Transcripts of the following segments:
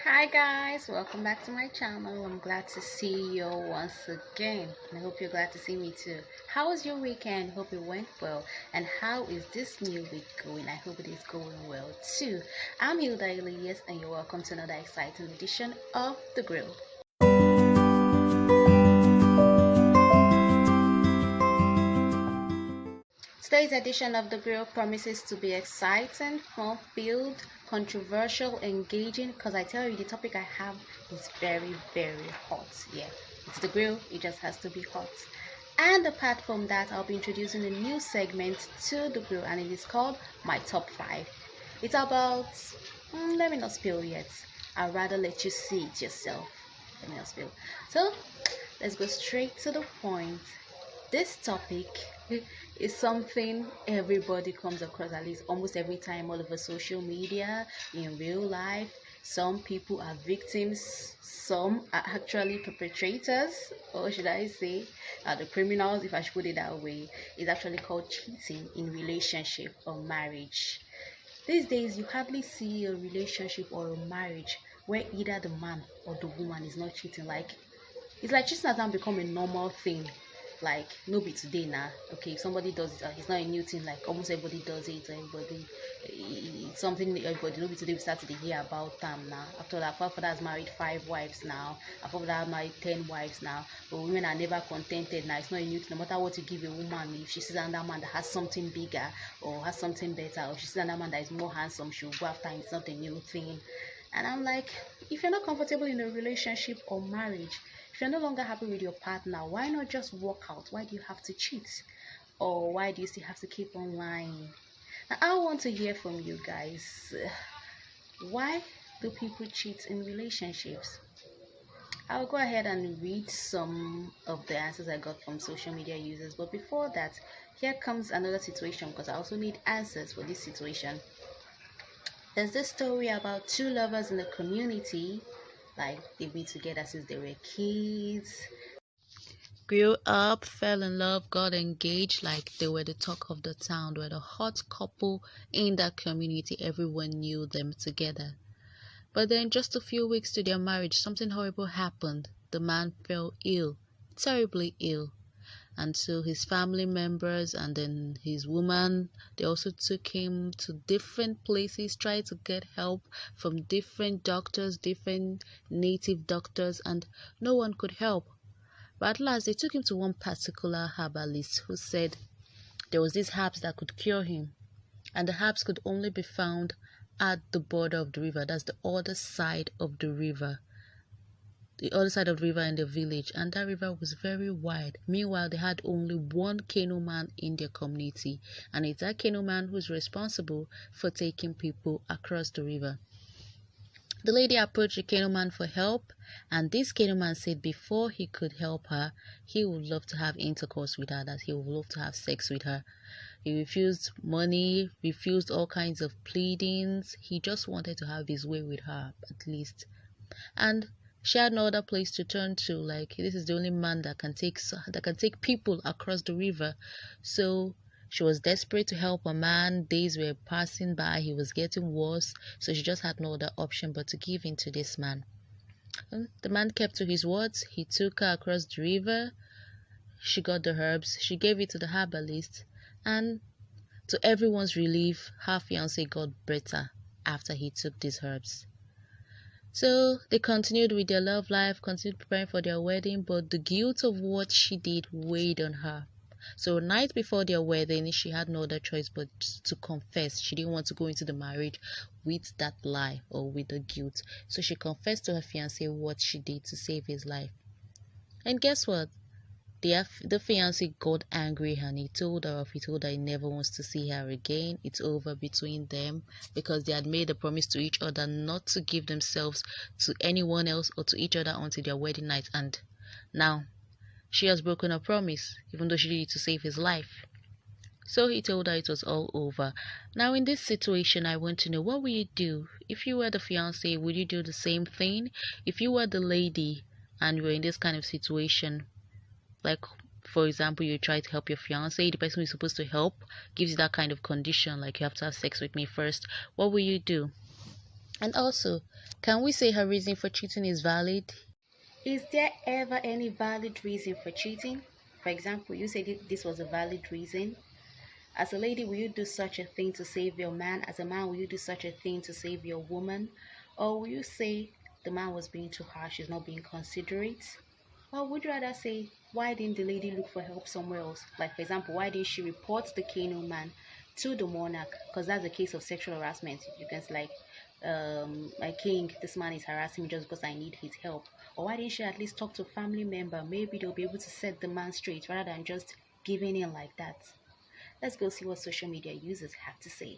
Hi guys, welcome back to my channel. I'm glad to see you once again, and I hope you're glad to see me too. How was your weekend? Hope it went well. And how is this new week going? I hope it is going well too. I'm Hilda Elias, and you're welcome to another exciting edition of The Grill. Today's edition of The Grill promises to be exciting, fun-filled, controversial, engaging, because I tell you the topic I have is very, very hot. Yeah, it's The Grill, it just has to be hot. And apart from that, I'll be introducing a new segment to The Grill, and it is called My Top 5. It's about, let me not spill yet. I'd rather let you see it yourself. Let me not spill. So, let's go straight to the point. This topic is something everybody comes across at least almost every time all over social media, in real life. Some people are victims, some are actually perpetrators, or should I say, the criminals, if I should put it that way. It's actually called cheating in relationship or marriage. These days, you hardly see a relationship or a marriage where either the man or the woman is not cheating. Like, it's like cheating has now become a normal thing. Like, no be today now. Okay, if somebody does it, it's not a new thing. Like, almost everybody does it. Everybody, it's something everybody. No be today we start to hear about them now. After that, father has married 5 wives now. After that, married 10 wives now. But women are never contented now. It's not a new thing. No matter what you give a woman, if she sees another man that has something bigger or has something better, or she sees another man that is more handsome, she'll go after him. It's not a new thing. And I'm like, if you're not comfortable in a relationship or marriage, if you're no longer happy with your partner, why not just walk out? Why do you have to cheat? Or why do you still have to keep on lying? Now, I want to hear from you guys. Why do people cheat in relationships? I'll go ahead and read some of the answers I got from social media users. But before that, here comes another situation because I also need answers for this situation. There's this story about two lovers in the community, like they've been together since they were kids, grew up, fell in love, got engaged, like they were the talk of the town, they were the hot couple in that community. Everyone knew them together. But then, just a few weeks to their marriage, something horrible happened. The man fell ill, terribly ill. And so his family members and then his woman, they also took him to different places, tried to get help from different doctors, different native doctors, and no one could help. But at last they took him to one particular herbalist who said there was this herbs that could cure him, and the herbs could only be found at the border of the river. That's the other side of the river. The other side of the river in the village, and that river was very wide. Meanwhile, they had only one canoe man in their community, and it's that canoe man who's responsible for taking people across the river. The lady approached the canoe man for help, and this canoe man said before he could help her, he would love to have intercourse with her, that he would love to have sex with her. He refused money, refused all kinds of pleadings. He just wanted to have his way with her, at least. And she had no other place to turn to. Like, this is the only man that can take people across the river. So she was desperate to help a man. Days were passing by. He was getting worse. So she just had no other option but to give in to this man. And the man kept to his words. He took her across the river. She got the herbs. She gave it to the herbalist. And to everyone's relief, her fiance got better after he took these herbs. So they continued with their love life, continued preparing for their wedding, but the guilt of what she did weighed on her. So night before their wedding, she had no other choice but to confess. She didn't want to go into the marriage with that lie or with the guilt. So she confessed to her fiancé what she did to save his life. And guess what? The fiancé got angry and he told her he never wants to see her again. It's over between them because they had made a promise to each other not to give themselves to anyone else or to each other until their wedding night. And now she has broken her promise, even though she did it to save his life. So he told her it was all over. Now in this situation, I want to know, what would you do? If you were the fiancé, would you do the same thing? If you were the lady and you were in this kind of situation, like, for example, you try to help your fiance, the person who is supposed to help gives you that kind of condition, like you have to have sex with me first, what will you do? And also, can we say her reason for cheating is valid? Is there ever any valid reason for cheating? For example, you said this was a valid reason. As a lady, will you do such a thing to save your man? As a man, will you do such a thing to save your woman? Or will you say the man was being too harsh, he's not being considerate? Or would you rather say, why didn't the lady look for help somewhere else? Like, for example, why didn't she report the Kano man to the monarch? Because that's a case of sexual harassment. You can say, like, my king, this man is harassing me just because I need his help. Or why didn't she at least talk to a family member? Maybe they'll be able to set the man straight rather than just giving in like that. Let's go see what social media users have to say.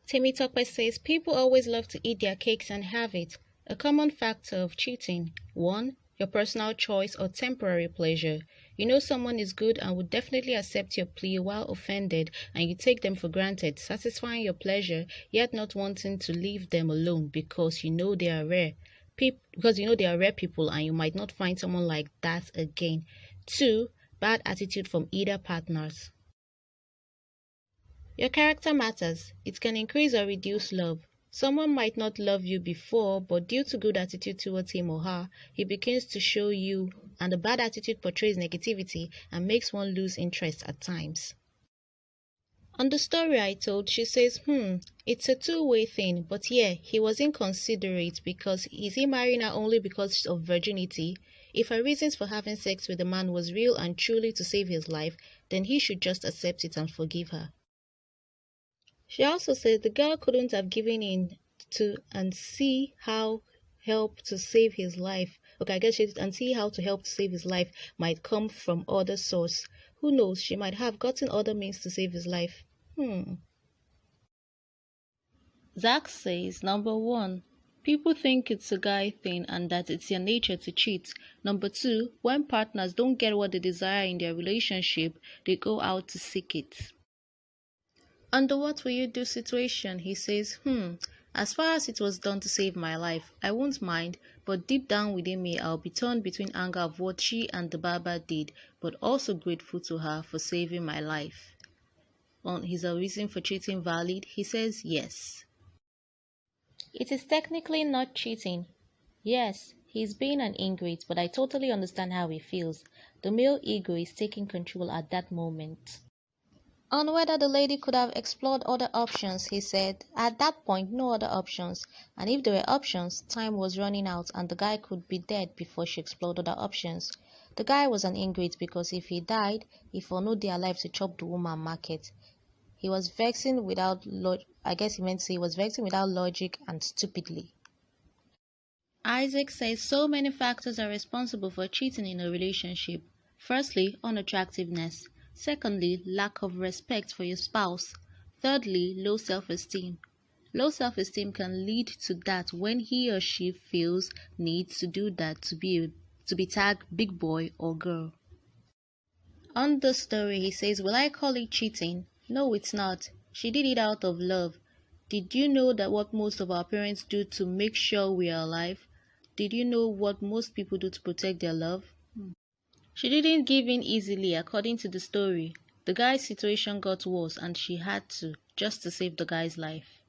Temitope says people always love to eat their cakes and have it. A common factor of cheating: 1. Your personal choice or temporary pleasure. You know someone is good and would definitely accept your plea while offended, and you take them for granted, satisfying your pleasure, yet not wanting to leave them alone because you know they are rare. Because you know they are rare people and you might not find someone like that again. 2. Bad attitude from either partners. Your character matters. It can increase or reduce love. Someone might not love you before, but due to good attitude towards him or her, he begins to show you, and a bad attitude portrays negativity and makes one lose interest at times. On the story I told, she says, it's a two-way thing, but yeah, he was inconsiderate because is he marrying her only because of virginity? If her reasons for having sex with the man was real and truly to save his life, then he should just accept it and forgive her. She also said the girl couldn't have given in to and see how help to save his life. Okay, I guess she and see how to help to save his life might come from other source. Who knows? She might have gotten other means to save his life. Zach says, number 1, people think it's a guy thing and that it's their nature to cheat. Number 2, when partners don't get what they desire in their relationship, they go out to seek it. Under what will you do situation, he says, as far as it was done to save my life, I won't mind, but deep down within me I'll be torn between anger of what she and the barber did, but also grateful to her for saving my life. On his reason for cheating valid, he says yes. It is technically not cheating. Yes, he's being an ingrate, but I totally understand how he feels. The male ego is taking control at that moment. On whether the lady could have explored other options, he said, at that point no other options, and if there were options, time was running out and the guy could be dead before she explored other options. The guy was an ingrate because if he died, he foreknew their life to chop the woman market. He was vexing without I guess he meant to say he was vexing without logic and stupidly. Isaac says so many factors are responsible for cheating in a relationship. Firstly, unattractiveness. Secondly, lack of respect for your spouse. Thirdly, low self-esteem. Low self-esteem can lead to that when he or she feels needs to do that to be tagged big boy or girl. On the story, he says, will I call it cheating? No, it's not. She did it out of love. Did you know that what most of our parents do to make sure we are alive? Did you know what most people do to protect their love? She didn't give in easily, according to the story. The guy's situation got worse and she had to, just to save the guy's life.